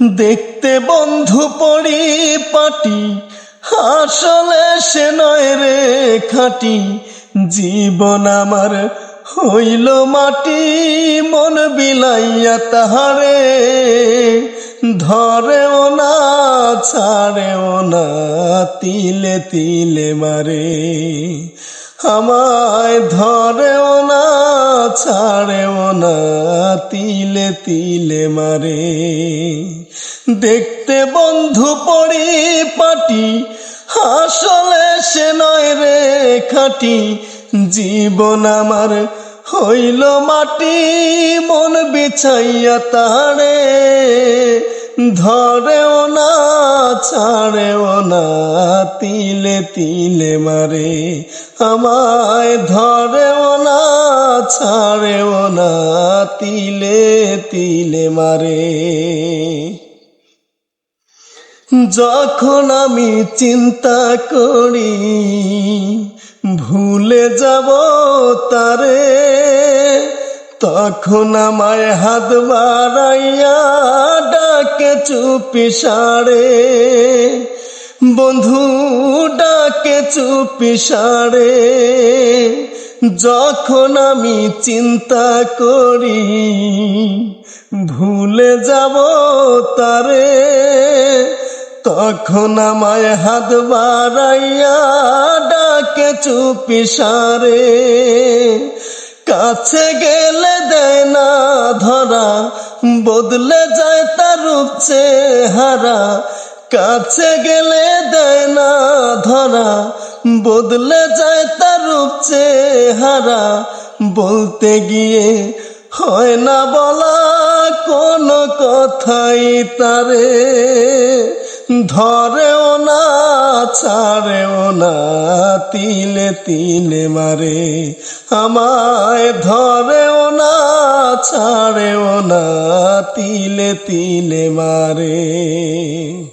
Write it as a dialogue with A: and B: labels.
A: দেখতে বন্ধু পরিপাটি, আসলে সে নয় রে খাঁটি। জীবন আমার হইল মাটি, মন বিলাইয়া তাহারে। ধরেও না ছাড়েও না, তিলে তিলে মারে। আমায় ধরেও না ছাড়েও না, তিলে তিলে মারে। দেখতে বন্ধু পরিপাটি, আসলে সে নয় রে খাঁটি। জীবন আমার হইল মাটি, মন বিছাইয়া তারে। ধরেও না ছাড়েও না, তিলে তিলে মারে। আমায় ধরেও না ছাড়েও না, তিলে তিলে মারে। যখন আমি চিন্তা করি ভুলে যাব তারে, তখন আমায় হাত বাড়াইয়া ডাকে চুপি সারে। বন্ধু ডাকে চুপি সারে। যখন আমি চিন্তা করি ভুলে যাব তারে, তখন আমায় হাত বাড়াইয়া ডাকে চুপি সারে। কাছে গেলে দেয় না ধরা, বদলে যায় তার রূপ চেহারা। কাছে গেলে দেয় না ধরা, বদলে যায় তার রূপ চেহারা। বলতে গিয়ে হয় না বলা কোনো কথাই তারে। ধরেও না ছাড়েও না, তিলে তিলে মারে। আমায় ধরেও না ছাড়েও না, তিলে তিলে মারে।